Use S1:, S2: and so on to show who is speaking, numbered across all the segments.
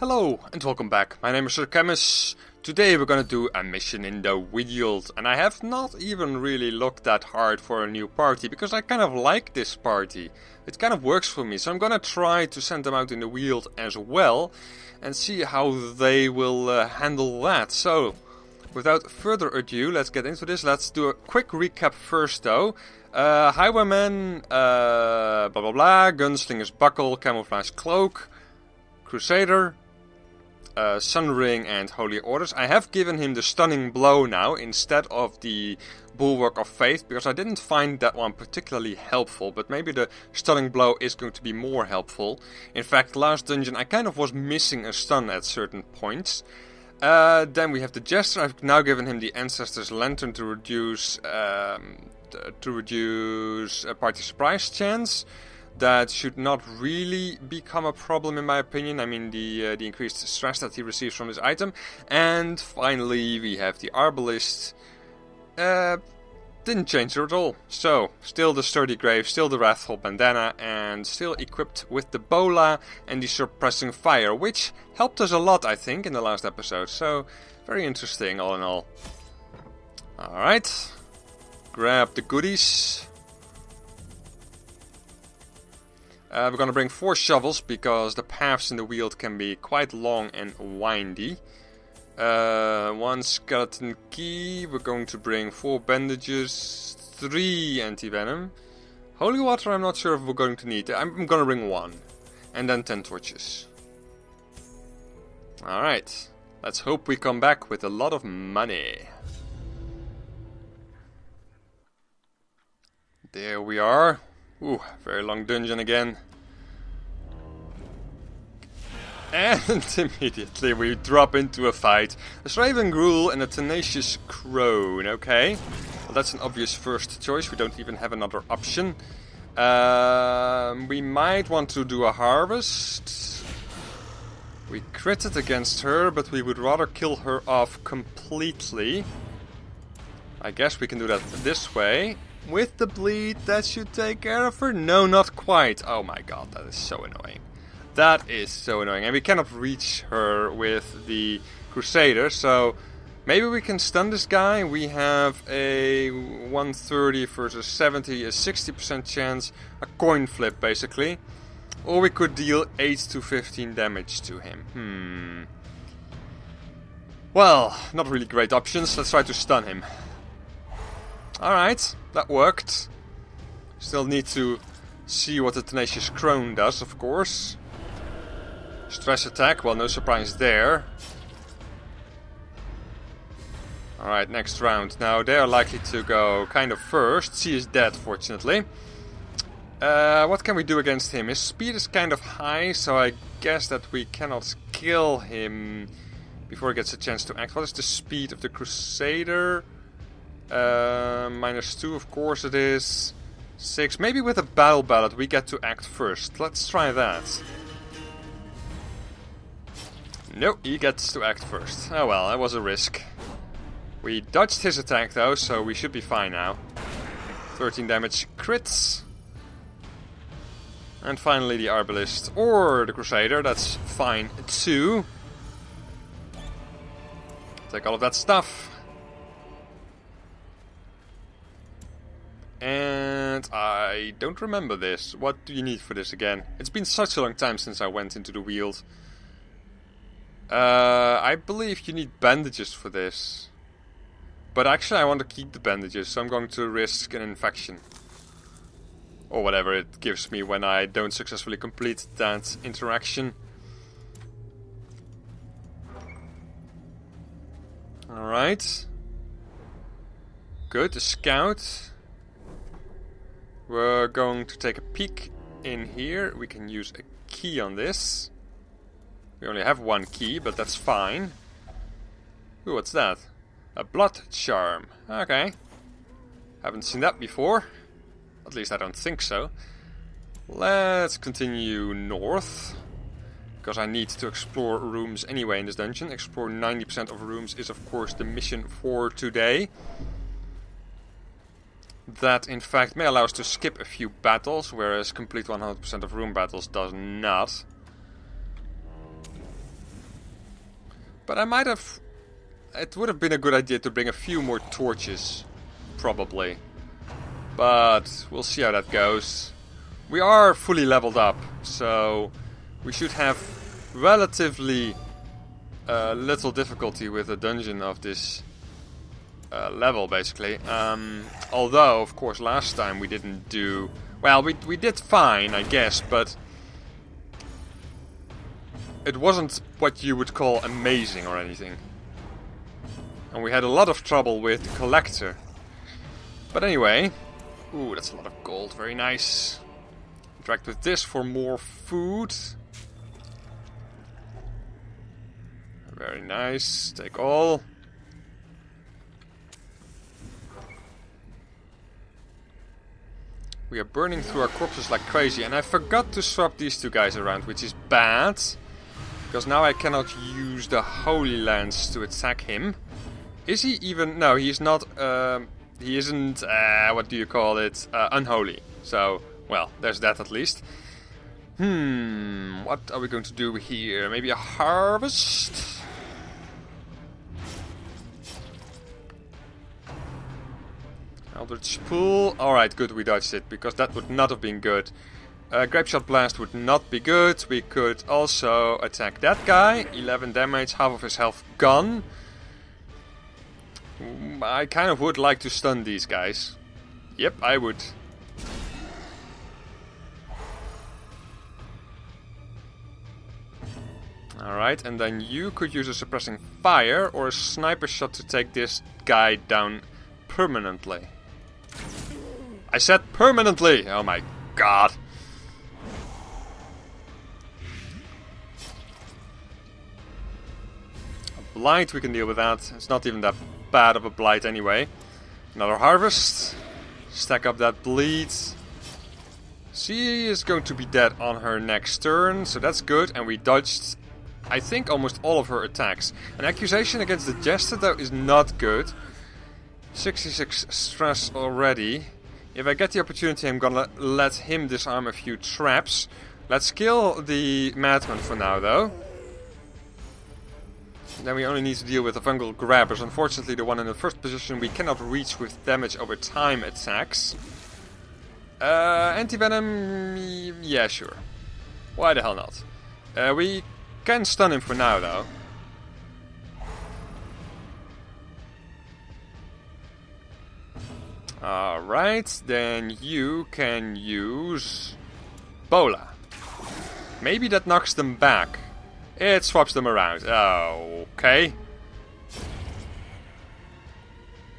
S1: Hello and welcome back. My name is Sir Chemist. Today we're gonna do a mission in the Weald, and I have not even really looked that hard for a new party because I kind of like this party. It kind of works for me, so I'm gonna try to send them out in the Weald as well and see how they will handle that. So, without further ado, let's get into this. Let's do a quick recap first though. Highwayman, blah blah blah, Gunslinger's Buckle, Camouflage Cloak, Crusader, Sun Ring and Holy Orders. I have given him the Stunning Blow now instead of the Bulwark of Faith because I didn't find that one particularly helpful, but maybe the Stunning Blow is going to be more helpful. In fact, last dungeon I kind of was missing a stun at certain points. Then we have the Jester. I've now given him the Ancestor's Lantern to reduce a party surprise chance. That should not really become a problem in my opinion. I mean the increased stress that he receives from this item. And finally we have the Arbalist. Didn't change her at all. So, still the Sturdy Grave, still the Wrathful Bandana, and still equipped with the Bola and the Suppressing Fire, which helped us a lot I think in the last episode. So, very interesting all in all. Alright, grab the goodies. We're gonna bring 4 shovels because the paths in the Weald can be quite long and windy. 1 skeleton key. We're going to bring 4 bandages, 3 anti-venom. Holy water I'm not sure if we're going to need. I'm gonna bring 1. And then 10 torches. Alright. Let's hope we come back with a lot of money. There we are. Ooh, very long dungeon again. And immediately we drop into a fight. A Raven Gruul and a Tenacious Crone, okay. Well, that's an obvious first choice, we don't even have another option. We might want to do a harvest. We critted against her, but we would rather kill her off completely. I guess we can do that this way. With the bleed, that should take care of her? No, not quite. Oh my god, that is so annoying. That is so annoying. And we cannot reach her with the Crusader, so maybe we can stun this guy. We have a 130 versus 70, a 60% chance, a coin flip basically. Or we could deal 8 to 15 damage to him. Well, not really great options. Let's try to stun him. Alright, that worked. Still need to see what the Tenacious Crone does, of course. Stress attack, well, no surprise there. Alright, next round. Now, they are likely to go kind of first. She is dead, fortunately. What can we do against him? His speed is kind of high, so I guess that we cannot kill him before he gets a chance to act. What is the speed of the Crusader? -2, of course it is. 6. Maybe with a battle ballad we get to act first. Let's try that. No, he gets to act first. Oh well, that was a risk. We dodged his attack though, so we should be fine now. 13 damage crits. And finally the Arbalist or the Crusader, that's fine too. Take all of that stuff. And I don't remember this. What do you need for this again? It's been such a long time since I went into the Weald. I believe you need bandages for this. But actually I want to keep the bandages, so I'm going to risk an infection. Or whatever it gives me when I don't successfully complete that interaction. Alright. Good, the scout. We're going to take a peek in here. We can use a key on this. We only have 1 key, but that's fine. Ooh, what's that? A blood charm. Okay. Haven't seen that before. At least I don't think so. Let's continue north. Because I need to explore rooms anyway in this dungeon. Explore 90% of rooms is of course the mission for today. That in fact may allow us to skip a few battles, whereas complete 100% of room battles does not. But I might have... It would have been a good idea to bring a few more torches. Probably. But we'll see how that goes. We are fully leveled up, so we should have relatively little difficulty with a dungeon of this level, basically. Although, of course, last time we didn't do... Well, we did fine, I guess, but it wasn't what you would call amazing or anything. And we had a lot of trouble with the collector. But anyway... Ooh, that's a lot of gold, very nice. Interact with this for more food. Very nice, take all. We are burning through our corpses like crazy, and I forgot to swap these two guys around, which is bad. Because now I cannot use the Holy Lance to attack him. Is he even... No, he is not... he isn't... what do you call it? Unholy. So, well, there's that at least. What are we going to do here? Maybe a harvest? Eldritch Pool. Alright, good, we dodged it, because that would not have been good. Grape Shot Blast would not be good. We could also attack that guy. 11 damage, half of his health gone. I kind of would like to stun these guys. Yep, I would. Alright, and then you could use a suppressing fire or a sniper shot to take this guy down permanently. I said permanently! Oh my god. A blight, we can deal with that. It's not even that bad of a blight anyway. Another harvest. Stack up that bleed. She is going to be dead on her next turn, so that's good. And we dodged, I think, almost all of her attacks. An accusation against the Jester, though, is not good. 66 stress already. If I get the opportunity, I'm gonna let him disarm a few traps. Let's kill the Madman for now, though. Then we only need to deal with the fungal grabbers. Unfortunately, the one in the first position we cannot reach with damage over time attacks. Anti-venom, yeah, sure. Why the hell not? We can stun him for now, though. Alright, then you can use Bola. Maybe that knocks them back. It swaps them around. Okay.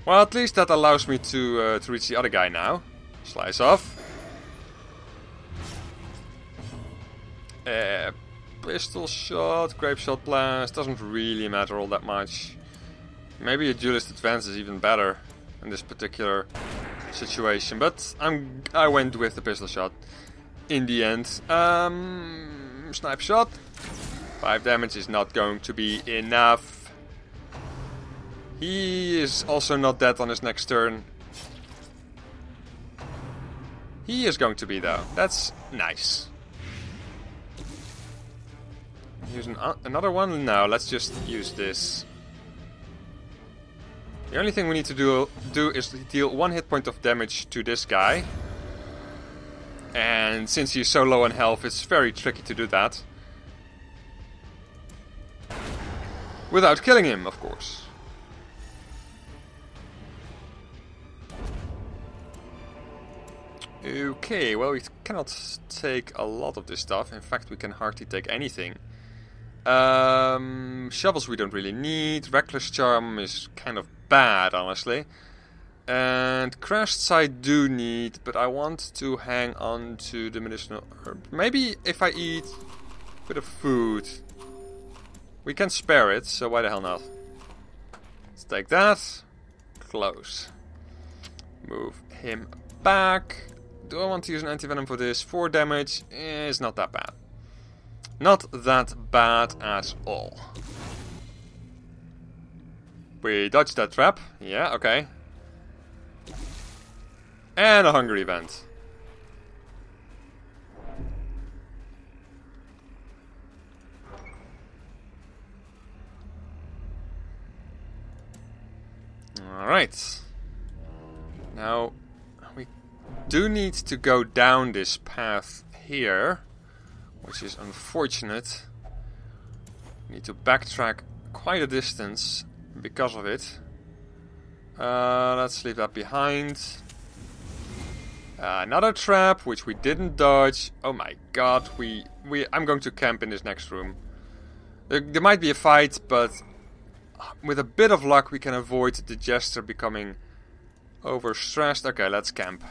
S1: Well, at least that allows me to reach the other guy now. Slice off. Pistol shot, grape shot blast. Doesn't really matter all that much. Maybe a duelist advance is even better in this particular situation, but I went with the pistol shot in the end. Snipe shot. 5 damage is not going to be enough. He is also not dead on his next turn. He is going to be, though. That's nice. Use another one? No, let's just use this. The only thing we need to do is deal 1 hit point of damage to this guy. And since he's so low on health, it's very tricky to do that. Without killing him, of course. Okay, well, we cannot take a lot of this stuff. In fact, we can hardly take anything. Shovels we don't really need. Reckless Charm is kind of bad, honestly. And Crests I do need, but I want to hang on to the medicinal herb. Maybe if I eat a bit of food. We can spare it, so why the hell not? Let's take that. Close. Move him back. Do I want to use an anti-venom for this? 4 damage is not that bad. Not that bad at all. We dodged that trap. Yeah, okay. And a hunger event. Alright. Now, we do need to go down this path here, which is unfortunate. We need to backtrack quite a distance because of it. Let's leave that behind. Another trap, which we didn't dodge. Oh my god, I'm going to camp in this next room. There might be a fight, but with a bit of luck we can avoid the Jester becoming overstressed. Okay, let's camp.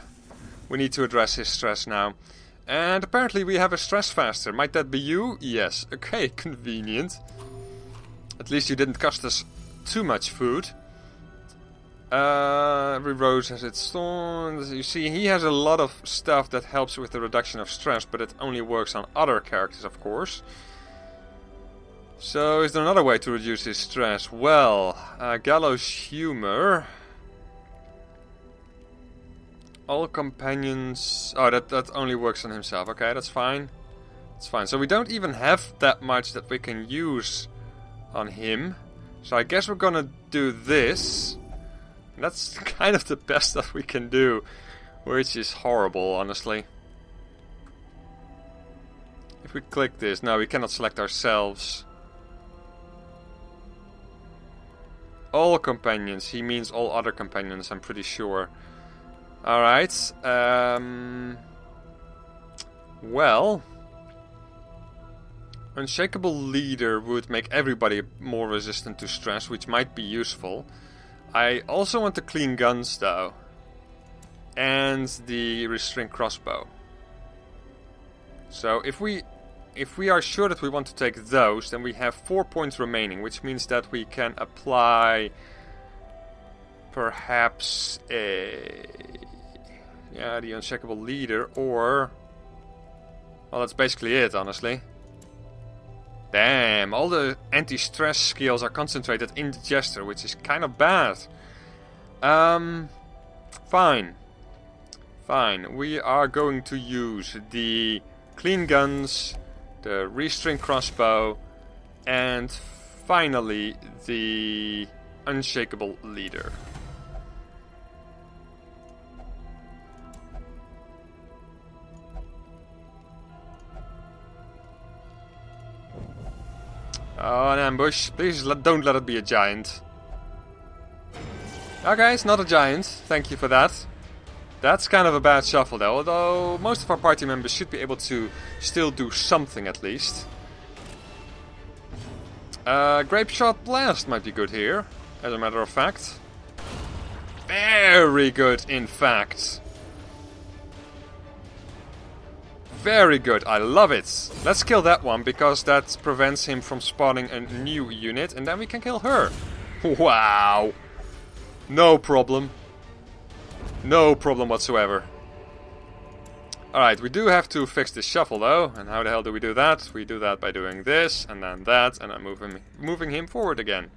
S1: We need to address his stress now. And apparently we have a stress faster. Might that be you? Yes. Okay, convenient. At least you didn't cost us too much food. Every rose has its thorns. You see, he has a lot of stuff that helps with the reduction of stress, but it only works on other characters, of course. So, is there another way to reduce his stress? Well, gallows humor. All companions... Oh, that only works on himself. Okay, that's fine. That's fine. So we don't even have that much that we can use on him. So I guess we're gonna do this. That's kind of the best that we can do, which is horrible, honestly. If we click this, no, we cannot select ourselves. All companions, he means all other companions, I'm pretty sure. Alright, well, Unshakable Leader would make everybody more resistant to stress, which might be useful. I also want the clean guns though, and the restrained crossbow. So if we are sure that we want to take those, then we have 4 points remaining, which means that we can apply perhaps the Unshakable Leader, or well, that's basically it, honestly. Damn, all the anti-stress skills are concentrated in the Jester, which is kind of bad. Fine. Fine, we are going to use the clean guns, the restrained crossbow, and finally the Unshakable Leader. Oh, an ambush. Please don't let it be a giant. Okay, it's not a giant. Thank you for that. That's kind of a bad shuffle though, although most of our party members should be able to still do something at least. Grape Shot Blast might be good here, as a matter of fact. Very good, in fact. Very good, I love it. Let's kill that one, because that prevents him from spawning a new unit, and then we can kill her. Wow. No problem. No problem whatsoever. Alright, we do have to fix this shuffle though, and how the hell do we do that? We do that by doing this, and then that, and then moving him forward again.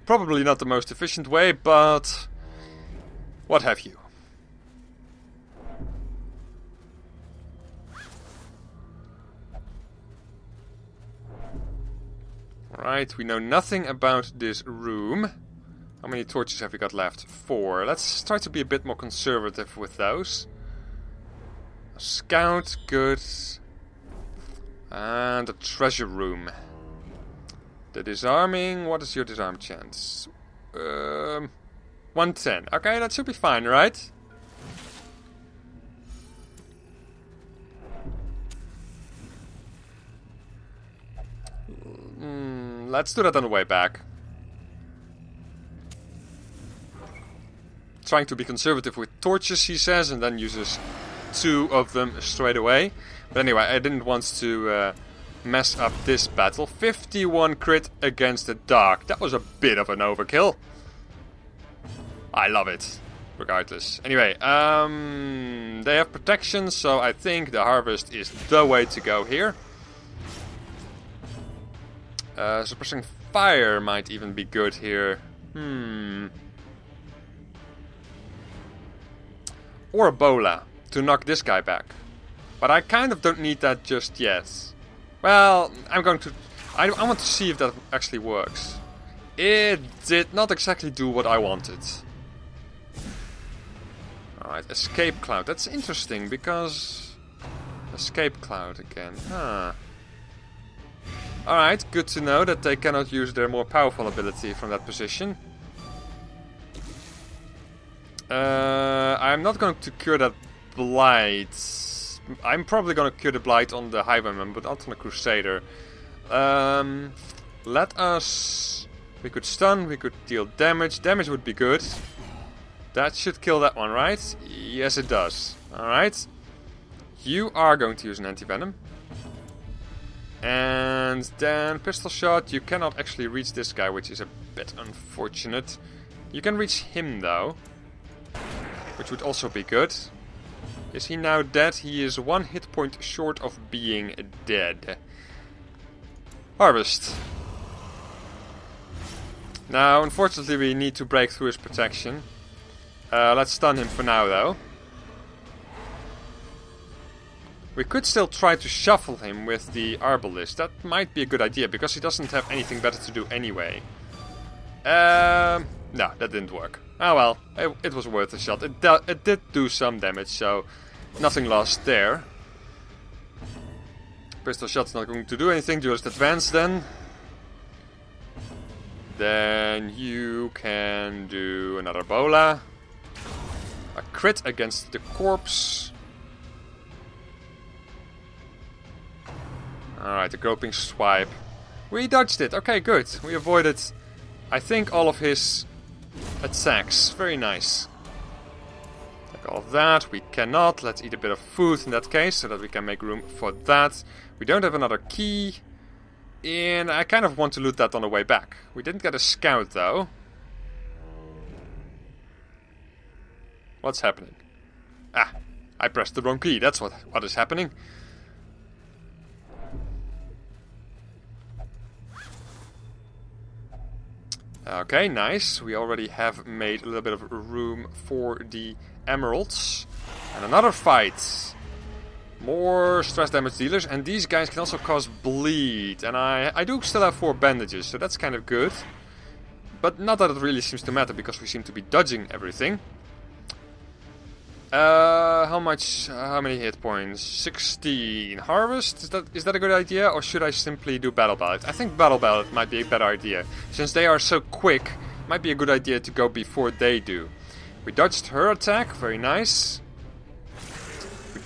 S1: Probably not the most efficient way, but what have you. Alright, we know nothing about this room. How many torches have we got left? 4. Let's try to be a bit more conservative with those. A scout, good. And a treasure room. The disarming, what is your disarm chance? 110. Okay, that should be fine, right? Let's do that on the way back. Trying to be conservative with torches, he says, and then uses 2 of them straight away. But anyway, I didn't want to mess up this battle. 51 crit against the dark. That was a bit of an overkill. I love it, regardless. Anyway, they have protection, so I think the harvest is the way to go here. Suppressing fire might even be good here. Or Ebola, to knock this guy back. But I kind of don't need that just yet. Well, I want to see if that actually works. It did not exactly do what I wanted. Alright, escape cloud. That's interesting because... Escape cloud again. Huh. Alright, good to know that they cannot use their more powerful ability from that position. I'm not going to cure that blight. I'm probably going to cure the blight on the Highwayman, but not on the Crusader. Let us... We could stun, we could deal damage. Damage would be good. That should kill that one, right? Yes, it does. Alright. You are going to use an anti-venom. And then pistol shot. You cannot actually reach this guy, which is a bit unfortunate. You can reach him, though. Which would also be good. Is he now dead? He is 1 hit point short of being dead. Harvest. Now, unfortunately, we need to break through his protection. Let's stun him for now, though. We could still try to shuffle him with the Arbalist. That might be a good idea, because he doesn't have anything better to do anyway. No, that didn't work. Oh well, it was worth a shot. It did do some damage, so nothing lost there. Pistol shot's not going to do anything, just advance then. Then you can do another bola. A crit against the corpse. Alright, the groping swipe. We dodged it. Okay, good. We avoided, I think, all of his attacks. Very nice. Like all of that. We cannot. Let's eat a bit of food in that case, so that we can make room for that. We don't have another key. And I kind of want to loot that on the way back. We didn't get a scout, though. What's happening? Ah, I pressed the wrong key. That's what is happening. Okay, nice. We already have made a little bit of room for the emeralds. And another fight. More stress damage dealers. And these guys can also cause bleed. And I do still have 4 bandages, so that's kind of good. But not that it really seems to matter, because we seem to be dodging everything. How many hit points? 16. Harvest? Is that a good idea? Or should I simply do Battle Ballad? I think Battle Ballad might be a better idea. Since they are so quick, it might be a good idea to go before they do. We dodged her attack. Very nice. We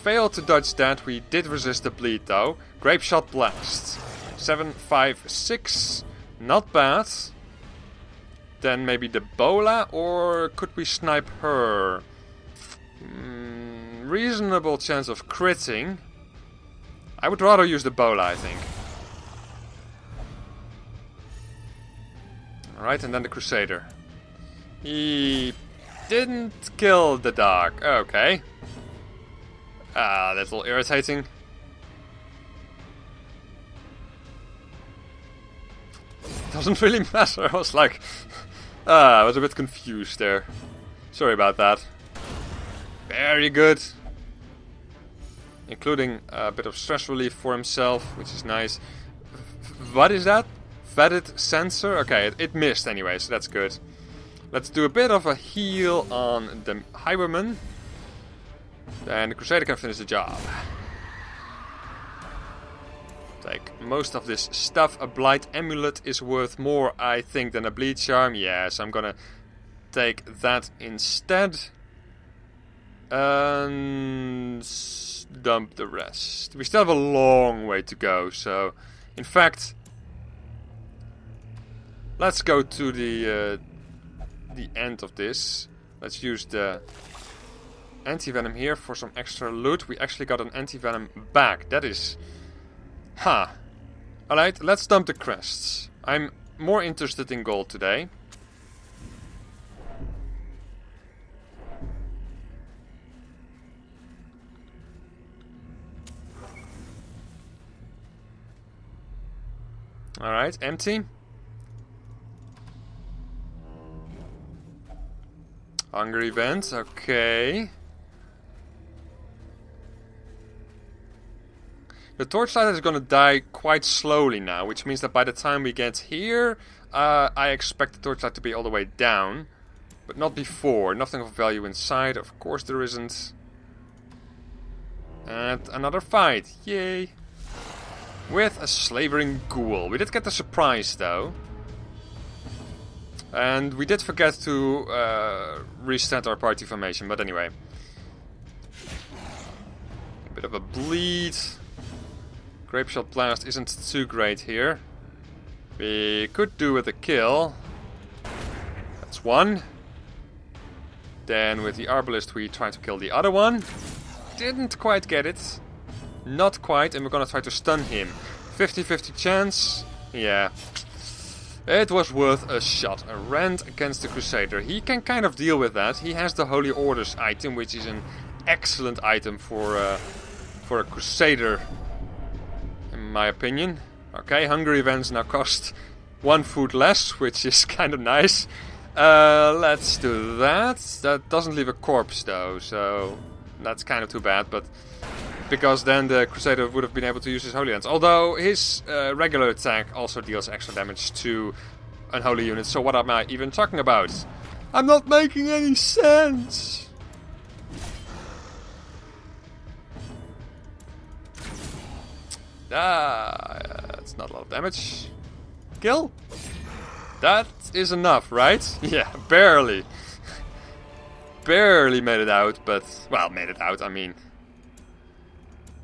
S1: failed to dodge that. We did resist the bleed though. Grape Shot Blast. 7, 5, 6. Not bad. Then maybe the Bola, or could we snipe her? Reasonable chance of critting. I would rather use the Bola, I think. Alright, and then the Crusader. He didn't kill the dog. Okay. That's a little irritating. Doesn't really matter. I was like... I was a bit confused there. Sorry about that. Very good. Including a bit of stress relief for himself, which is nice. What is that? Vetted sensor? Okay, it missed anyway, so that's good. Let's do a bit of a heal on the Highwayman. Then the Crusader can finish the job. Take most of this stuff. A Blight Amulet is worth more, I think, than a Bleed Charm. Yes, I'm gonna take that instead. And dump the rest. We still have a long way to go, so in fact, let's go to the end of this. Let's use the anti-venom here for some extra loot. We actually got an anti-venom back. That is... Ha! Alright, let's dump the crests. I'm more interested in gold today. Alright, empty. Hunger event, okay. The torchlight is gonna die quite slowly now, which means that by the time we get here, I expect the torchlight to be all the way down. But not before. Nothing of value inside. Of course there isn't. And another fight. Yay. With a slavering ghoul. We did get the surprise though. And we did forget to reset our party formation. But anyway. A bit of a bleed. Grape Shot Blast isn't too great here. We could do with a kill. That's one. Then with the Arbalist we try to kill the other one. Didn't quite get it. Not quite, and we're gonna try to stun him. 50-50 chance. Yeah. It was worth a shot. A rend against the Crusader. He can kind of deal with that. He has the Holy Orders item, which is an excellent item for a Crusader, in my opinion. Okay, Hunger events now cost 1 food less, which is kind of nice. Let's do that. That doesn't leave a corpse though, so that's kind of too bad, but because then the Crusader would have been able to use his Holy Lance. Although his regular attack also deals extra damage to unholy units, so what am I even talking about? I'm not making any sense! That's not a lot of damage. Kill? That is enough, right? Yeah, barely. Barely made it out, but... Well, made it out, I mean...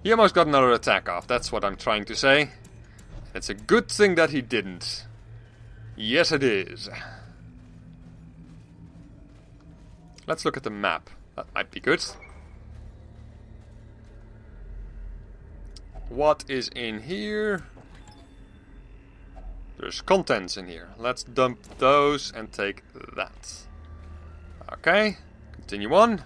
S1: He almost got another attack off, that's what I'm trying to say. It's a good thing that he didn't. Yes, it is. Let's look at the map. That might be good. What is in here? There's contents in here. Let's dump those and take that. Okay, continue on.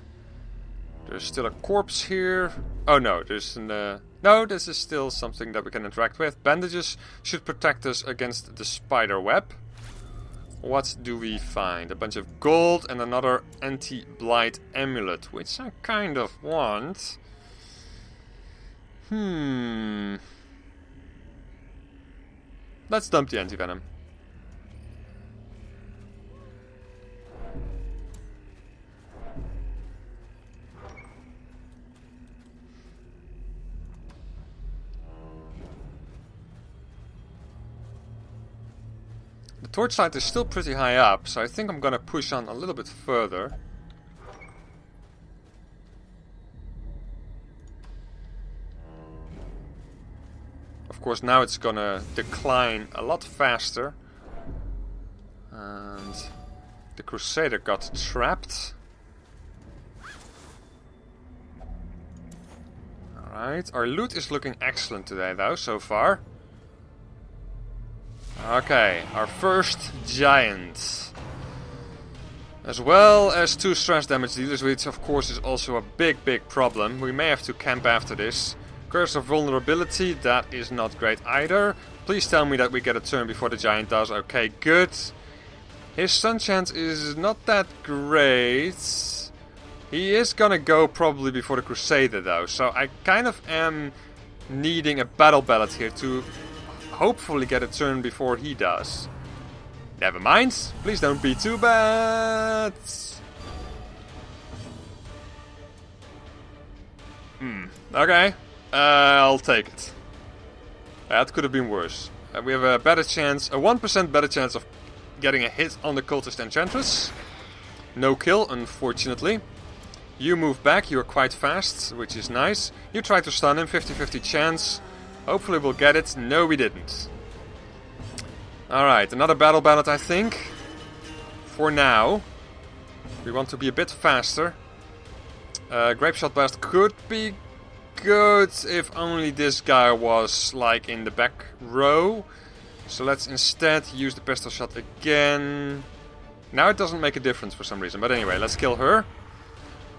S1: There's still a corpse here. Oh no, there's an... No, this is still something that we can interact with. Bandages should protect us against the spider web. What do we find? A bunch of gold and another anti-blight amulet, which I kind of want. Let's dump the anti-venom. The torchlight is still pretty high up, so I think I'm gonna push on a little bit further. Of course, now it's gonna decline a lot faster. And the Crusader got trapped. Alright, our loot is looking excellent today though, so far. Okay, our first giant. As well as 2 stress damage dealers, which of course is also a big problem. We may have to camp after this. Curse of Vulnerability, that is not great either. Please tell me that we get a turn before the giant does. Okay, good. His stun chance is not that great. He is gonna go probably before the Crusader though, so I kind of am needing a battle ballad here to hopefully get a turn before he does. Never mind, please don't be too bad. Okay, I'll take it. That could have been worse. We have a better chance, a 1% better chance of getting a hit on the Cultist Enchantress. No kill, unfortunately. You move back, you're quite fast, which is nice. You try to stun him, 50-50 chance. Hopefully we'll get it. No, we didn't. Alright, another battle ballad, I think. For now. We want to be a bit faster. Grape Shot Blast could be good if only this guy was like in the back row. So let's instead use the pistol shot again. Now it doesn't make a difference for some reason. But anyway, let's kill her.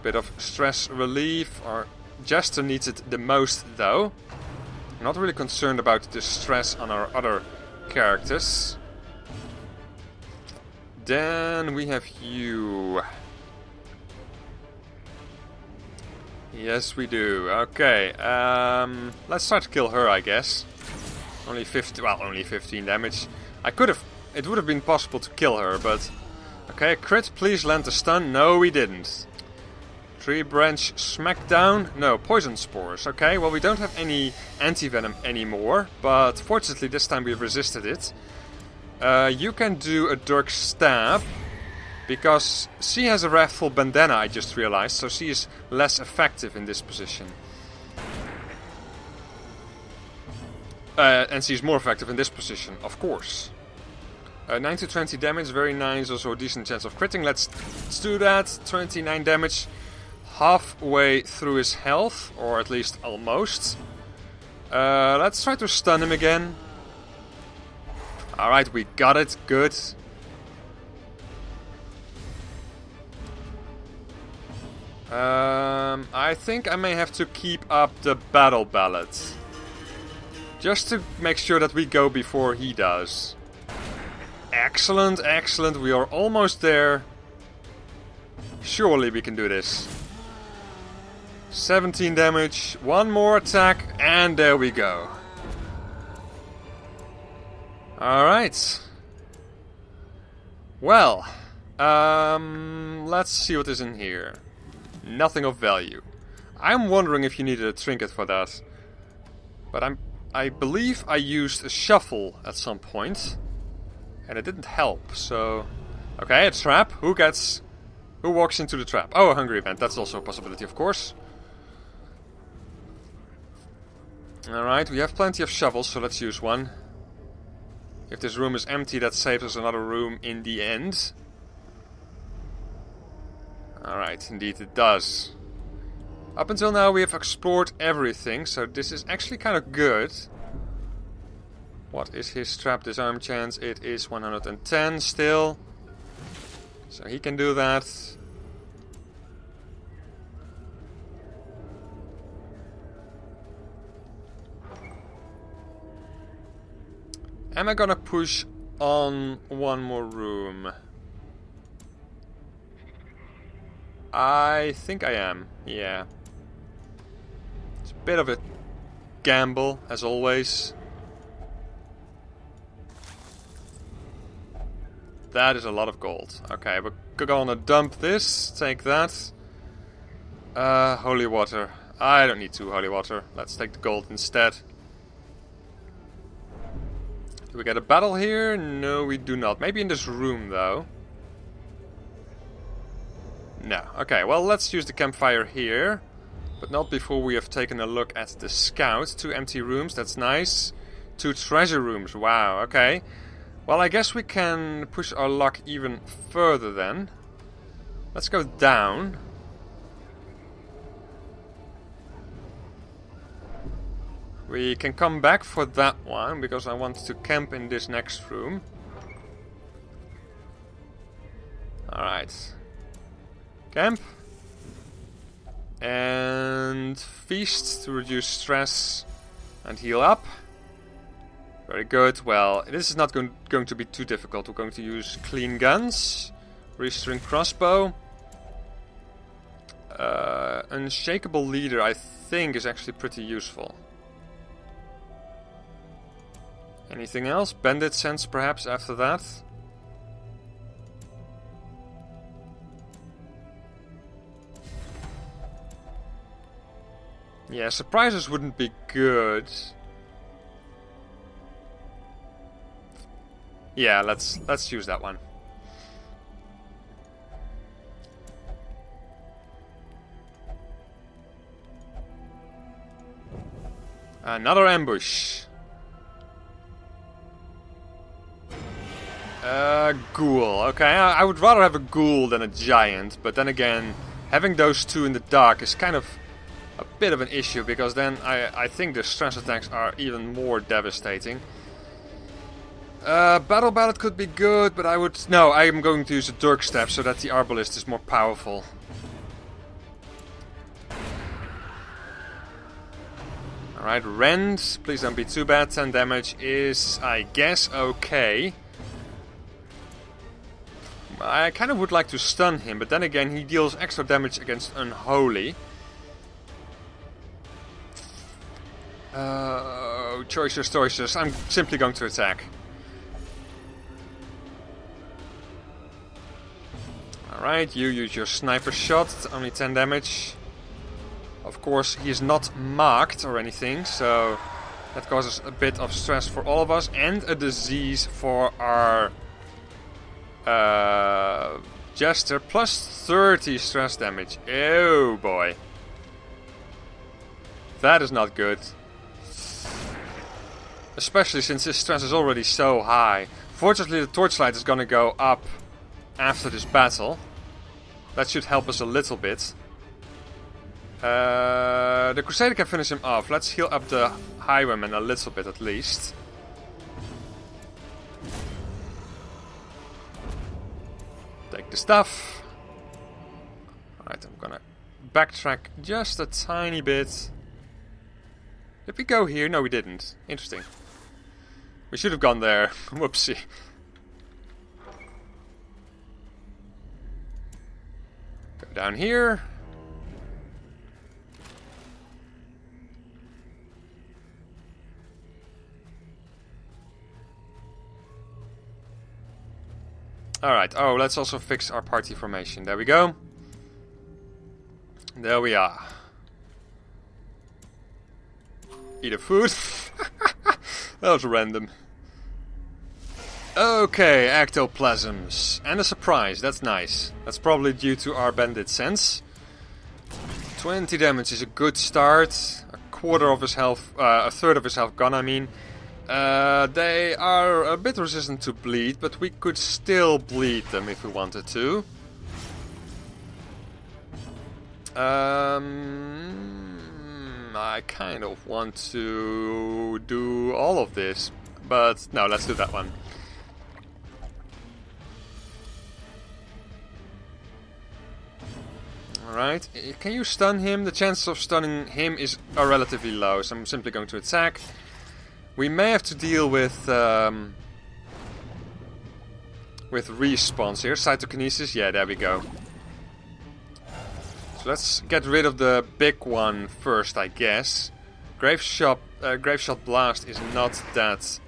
S1: Bit of stress relief. Our Jester needs it the most though. I'm not really concerned about the stress on our other characters. Then we have you. Yes, we do. Okay, let's try to kill her, I guess. Only 15 damage. I could have... It would have been possible to kill her, but Okay, crit, please land the stun. No, we didn't. Tree branch smackdown. No, poison spores. Okay, well we don't have any anti-venom anymore, but fortunately this time we've resisted it. You can do a Dirk stab, because she has a wrathful bandana, I just realized, so she is less effective in this position. And she's more effective in this position, of course. 9 to 20 damage, very nice, also a decent chance of critting. Let's do that. 29 damage. Halfway through his health, or at least almost. Let's try to stun him again. Alright, we got it. Good. I think I may have to keep up the battle ballad. Just to make sure that we go before he does. Excellent, excellent. We are almost there. Surely we can do this. 17 damage, one more attack, and there we go. Alright. Well, let's see what is in here. Nothing of value. I'm wondering if you needed a trinket for that. But I believe I used a shuffle at some point. And it didn't help, so... Okay, a trap. Who walks into the trap? Oh, a hungry event. That's also a possibility, of course. Alright, we have plenty of shovels, so let's use one. If this room is empty, that saves us another room in the end. Alright, indeed it does. Up until now we have explored everything, so this is actually kind of good. What is his trap disarm chance? It is 110 still. So he can do that. Am I gonna push on one more room? I think I am, yeah. It's a bit of a gamble, as always. That is a lot of gold. Okay, we're gonna dump this, take that. Holy water. I don't need 2 holy water. Let's take the gold instead. Do we get a battle here? No, we do not. Maybe in this room, though. No. Okay, well, let's use the campfire here. But not before we have taken a look at the scout. 2 empty rooms, that's nice. 2 treasure rooms, wow, okay. Well, I guess we can push our luck even further then. Let's go down. We can come back for that one, because I want to camp in this next room. Alright. Camp. And feast to reduce stress and heal up. Very good. Well, this is not going to be too difficult. We're going to use clean guns. Restring crossbow. Unshakable leader, I think, is actually pretty useful. Anything else? Bandit sense, perhaps, after that? Yeah, surprises wouldn't be good. Yeah, let's use that one. Another ambush. Ghoul. Okay, I would rather have a ghoul than a giant, but then again, having those 2 in the dark is kind of a bit of an issue, because then I think the stress attacks are even more devastating. Battle Ballad could be good, but no, I am going to use a Dirk Stab so that the Arbalist is more powerful. Alright, Rend, please don't be too bad. 10 damage is, I guess, okay. I kind of would like to stun him, but then again he deals extra damage against Unholy. Choices, choices. I'm simply going to attack. Alright, you use your sniper shot, it's only 10 damage. Of course, he is not marked or anything, so that causes a bit of stress for all of us and a disease for our Jester, plus 30 stress damage. Oh boy. That is not good. Especially since his stress is already so high. Fortunately, the torchlight is gonna go up after this battle. That should help us a little bit. The Crusader can finish him off. Let's heal up the Highwayman a little bit at least. Take the stuff. Alright, I'm gonna backtrack just a tiny bit. Did we go here? No, we didn't. Interesting. We should have gone there. Whoopsie. Go down here. Alright, oh, let's also fix our party formation. There we go. There we are. Eat a food. That was random. Okay, ectoplasms. And a surprise, that's nice. That's probably due to our bandit sense. 20 damage is a good start. A quarter of his health, a third of his health gone, I mean. They are a bit resistant to bleed, but we could still bleed them if we wanted to. I kind of want to do all of this, but no, let's do that one. Alright, can you stun him? The chance of stunning him is relatively low, so I'm simply going to attack. We may have to deal with respawns here. Cytokinesis, yeah, there we go. So let's get rid of the big one first, I guess. Graveshot Blast is not that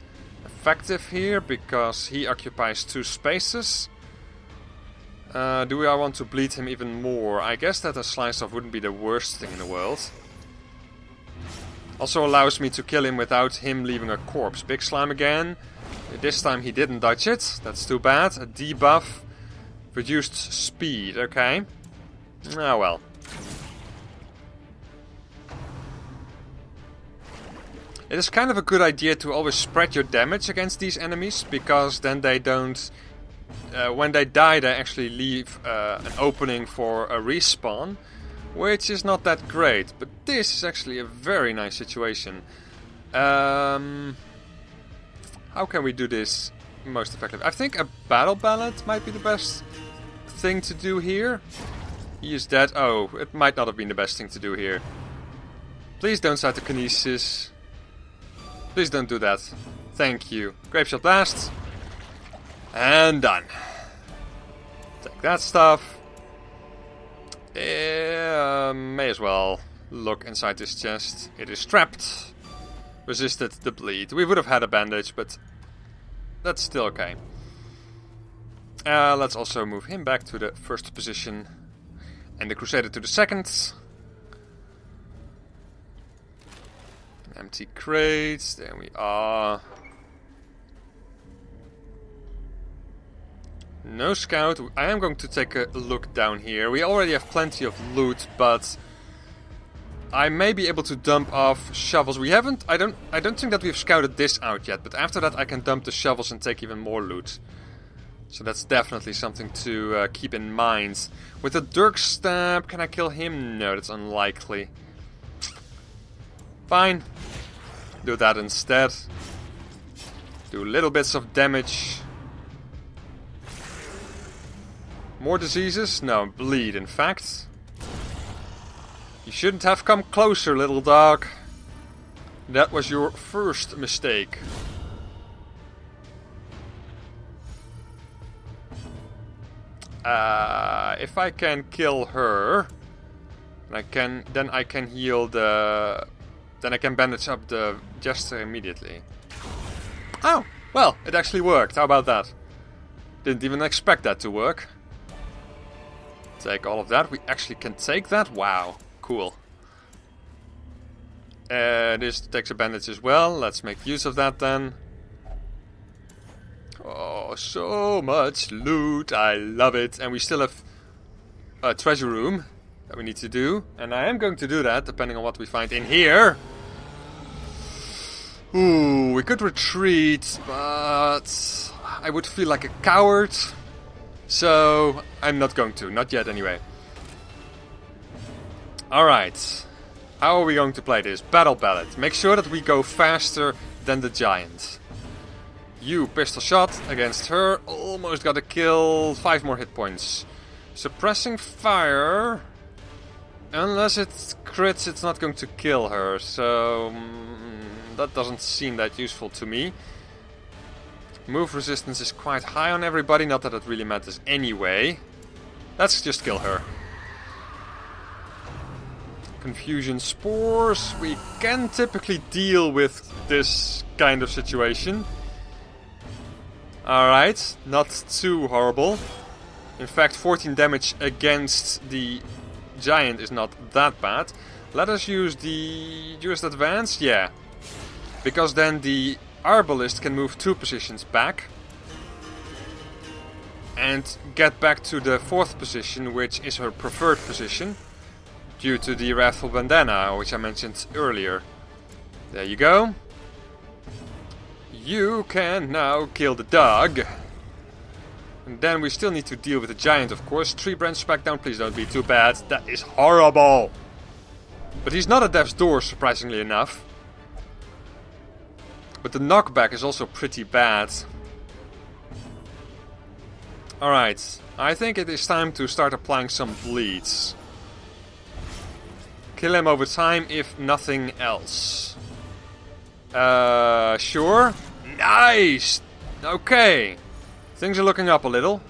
S1: effective here because he occupies 2 spaces. Do I want to bleed him even more? I guess that a slice off wouldn't be the worst thing in the world. Also allows me to kill him without him leaving a corpse. Big slime again. This time he didn't dodge it. That's too bad. A debuff. Reduced speed. Okay. Ah well. It is kind of a good idea to always spread your damage against these enemies, because then they don't... when they die, they actually leave an opening for a respawn, which is not that great, but this is actually a very nice situation. How can we do this most effectively? I think a battle ballad might be the best thing to do here. He is dead. Oh, it might not have been the best thing to do here. Please don't cytokinesis. Please don't do that. Thank you. Graveshot Blast. And done. Take that stuff. May as well look inside this chest. It is trapped. Resisted the bleed. We would have had a bandage, but that's still okay. Let's also move him back to the first position. And the Crusader to the second. Empty crates. There we are. No scout. I am going to take a look down here. We already have plenty of loot, but I may be able to dump off shovels. We haven't. I don't think that we've scouted this out yet. But after that, I can dump the shovels and take even more loot. So that's definitely something to keep in mind. With the Dirk Stab, can I kill him? No, that's unlikely. Fine. Do that instead. Do little bits of damage. More diseases? No, bleed, in fact. You shouldn't have come closer, little dog. That was your first mistake. If I can kill her, then I can heal the... Then I can bandage up the Jester immediately. Oh, well, it actually worked. How about that? Didn't even expect that to work. Take all of that. We actually can take that. Wow. Cool. This takes a bandage as well. Let's make use of that then. Oh, so much loot. I love it. And we still have a treasure room that we need to do. And I am going to do that depending on what we find in here. Ooh, we could retreat, but I would feel like a coward. So I'm not going to. Not yet anyway. Alright. How are we going to play this? Battle ballad. Make sure that we go faster than the giant. You pistol shot against her. Almost got a kill. 5 more hit points. Suppressing fire. Unless it crits, it's not going to kill her. So that doesn't seem that useful to me. Move resistance is quite high on everybody. Not that it really matters anyway. Let's just kill her. Confusion spores. We can typically deal with this kind of situation. Alright, not too horrible. In fact, 14 damage against the giant is not that bad. Let us use the Jurist Advance, yeah. Because then the Arbalist can move 2 positions back. And get back to the 4th position, which is her preferred position. Due to the Wrathful Bandana, which I mentioned earlier. There you go. You can now kill the dog. And then we still need to deal with the giant, of course. 3 branches back down, please don't be too bad. That is horrible. But he's not at death's door, surprisingly enough. But the knockback is also pretty bad. Alright, I think it is time to start applying some bleeds. Kill him over time, if nothing else. Sure. Nice! Okay. Things are looking up a little.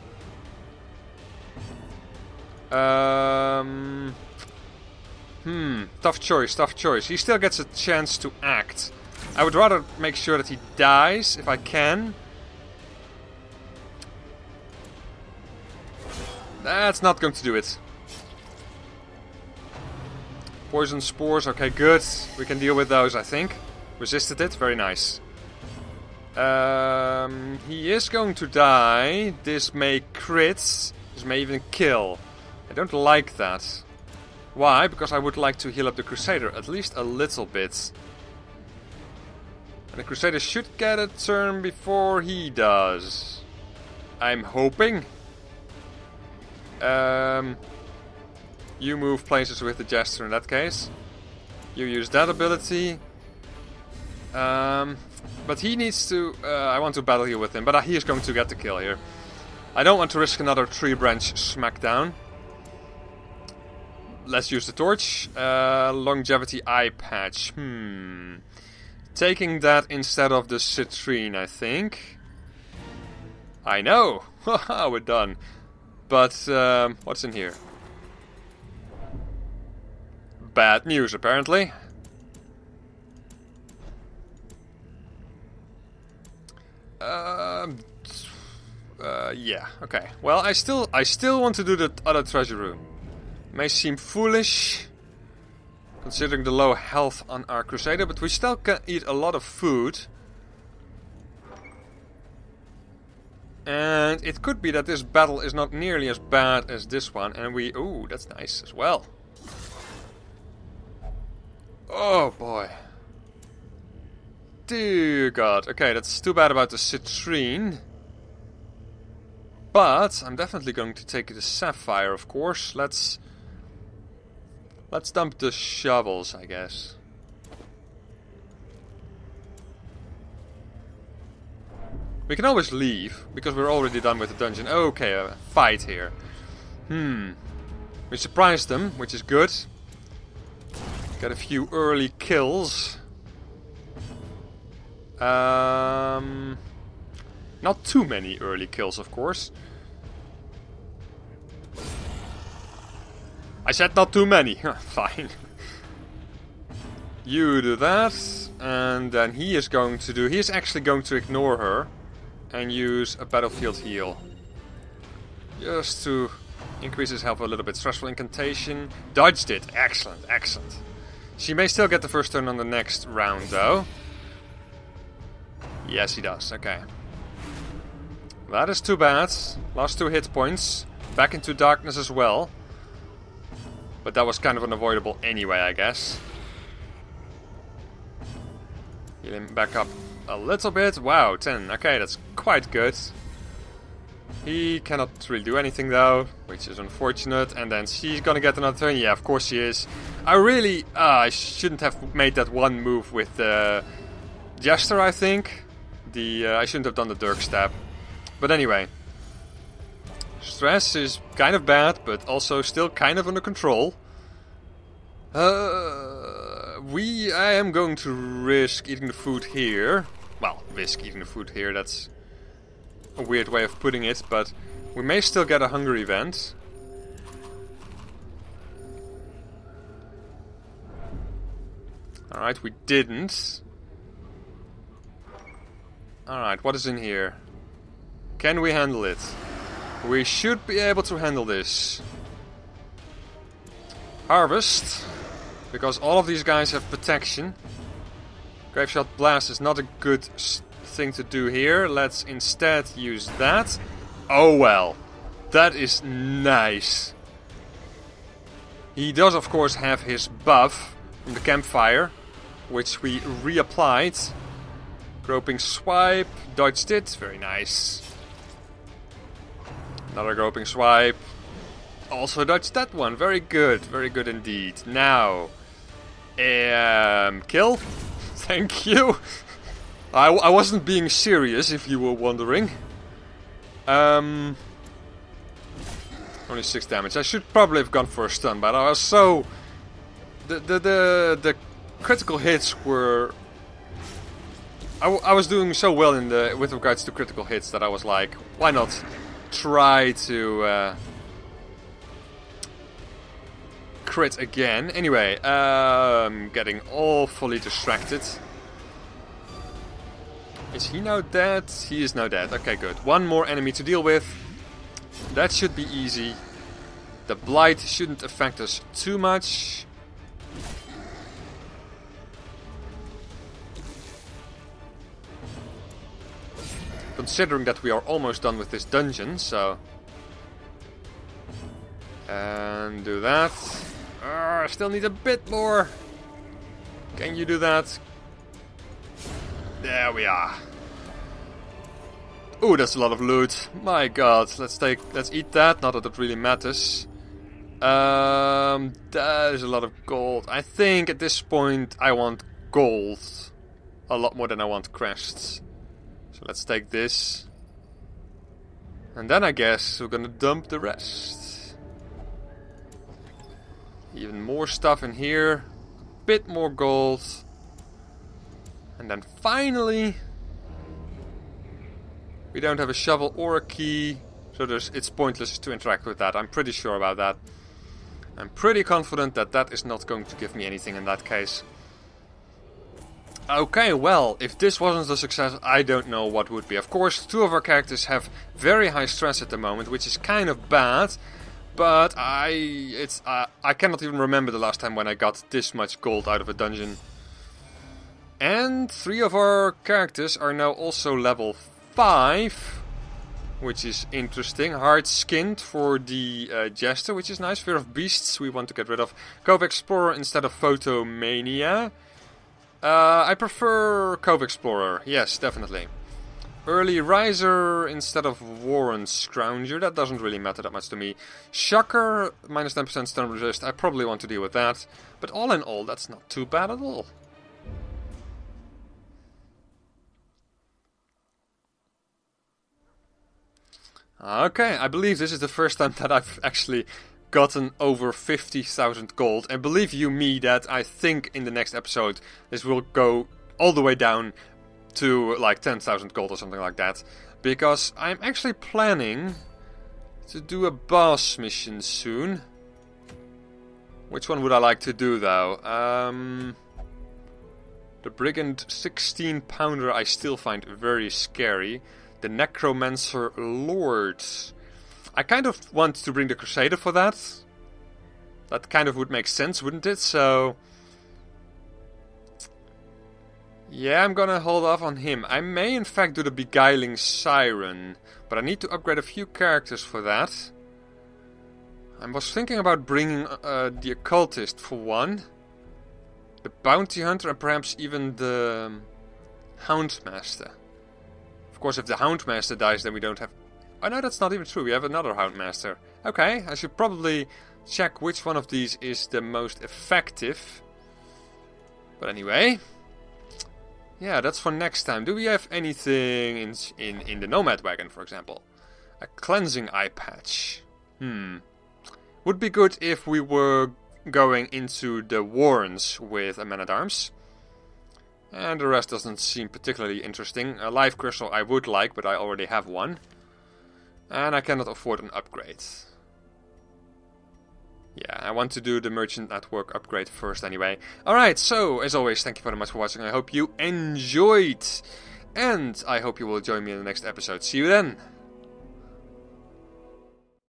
S1: Tough choice, tough choice. He still gets a chance to act. I would rather make sure that he dies, if I can. That's not going to do it. Poison spores, okay, good. We can deal with those, I think. Resisted it, very nice. He is going to die. This may crit. This may even kill. I don't like that. Why? Because I would like to heal up the Crusader, at least a little bit. And the Crusader should get a turn before he does. I'm hoping. You move places with the Jester in that case. You use that ability. But he needs to... I want to battle heal with him, but he is going to get the kill here. I don't want to risk another 3-branch smackdown. Let's use the torch. Longevity eye patch. Taking that instead of the citrine, I think. I know! Haha, we're done. But, what's in here? Bad news, apparently. Yeah, okay. Well, I still want to do the other treasure room. May seem foolish, considering the low health on our Crusader, but we still can eat a lot of food. And it could be that this battle is not nearly as bad as this one, and we... Ooh, that's nice as well. Oh boy. Dear God. Okay, that's too bad about the citrine. But I'm definitely going to take the sapphire, of course. Let's dump the shovels, I guess. We can always leave, because we're already done with the dungeon. Okay, a fight here. We surprised them, which is good. Got a few early kills. Not too many early kills, of course. I said not too many. Fine. You do that, and then he is going to do... He is actually going to ignore her and use a battlefield heal. Just to Increases health a little bit. Stressful incantation. Dodged it. Excellent, excellent. She may still get the first turn on the next round, though. Yes, he does. Okay. That is too bad. Lost 2 hit points. Back into darkness as well. But that was kind of unavoidable anyway, I guess. Heal him back up a little bit. Wow, 10. Okay, that's quite good. He cannot really do anything though, which is unfortunate. And then she's gonna get another turn. Yeah, of course she is. I shouldn't have made that one move with the Jester, I think. I shouldn't have done the Dirk stab. But anyway. Stress is kind of bad, but also still kind of under control. I am going to risk eating the food here. Well, risk eating the food here, that's a weird way of putting it, but we may still get a hunger event. Alright, we didn't. Alright, what is in here? Can we handle it? We should be able to handle this. Harvest. Because all of these guys have protection. Graveshot Blast is not a good thing to do here. Let's instead use that. Oh well. That is nice. He does of course have his buff from the campfire, which we reapplied. Groping Swipe. Dodged it. Very nice. Another Groping Swipe. Also dodged that one. Very good. Very good indeed. Now, kill. Thank you. I wasn't being serious, if you were wondering. Only 6 damage. I should probably have gone for a stun, but I was so... The critical hits were... I was doing so well with regards to critical hits that I was like, why not try to crit again? Anyway, getting awfully distracted. Is he now dead? He is now dead. Okay, good. One more enemy to deal with. That should be easy. The blight shouldn't affect us too much. Considering that we are almost done with this dungeon, so... And do that. I still need a bit more. Can you do that? There we are. Ooh, that's a lot of loot. My god, let's eat that. Not that it really matters. That is a lot of gold. I think at this point I want gold a lot more than I want crests. So let's take this. And then I guess we're gonna dump the rest. Even more stuff in here. A bit more gold. And then finally... we don't have a shovel or a key. So it's pointless to interact with that. I'm pretty sure about that. I'm pretty confident that that is not going to give me anything in that case. Okay, well, if this wasn't a success, I don't know what would be. Of course, 2 of our characters have very high stress at the moment, which is kind of bad. But I cannot even remember the last time when I got this much gold out of a dungeon. And 3 of our characters are now also level 5, which is interesting. Hard-skinned for the Jester, which is nice. Fear of Beasts we want to get rid of. Cove Explorer instead of Photomania. I prefer Cove Explorer, yes, definitely. Early Riser instead of Warren Scrounger, that doesn't really matter that much to me. Shocker, minus 10% stun resist, I probably want to deal with that. But all in all, that's not too bad at all. Okay, I believe this is the first time that I've actually gotten over 50,000 gold, and believe you me that I think in the next episode this will go all the way down to like 10,000 gold or something like that, because I'm actually planning to do a boss mission soon. Which one would I like to do though? The Brigand 16 pounder I still find very scary. The Necromancer Lord. I kind of want to bring the Crusader for that. That kind of would make sense, wouldn't it? So... yeah, I'm gonna hold off on him. I may in fact do the Beguiling Siren, but I need to upgrade a few characters for that. I was thinking about bringing the Occultist for one. The Bounty Hunter and perhaps even the Houndmaster. Of course, if the Houndmaster dies, then we don't have... oh no, that's not even true. We have another Houndmaster. Okay, I should probably check which one of these is the most effective. But anyway... yeah, that's for next time. Do we have anything in the Nomad Wagon, for example? A Cleansing Eye Patch. Would be good if we were going into the Warrens with a Man-at-Arms. And the rest doesn't seem particularly interesting. A Life Crystal I would like, but I already have one. And I cannot afford an upgrade. Yeah, I want to do the Merchant Network upgrade first anyway. Alright, so, as always, thank you very much for watching. I hope you enjoyed. And I hope you will join me in the next episode. See you then!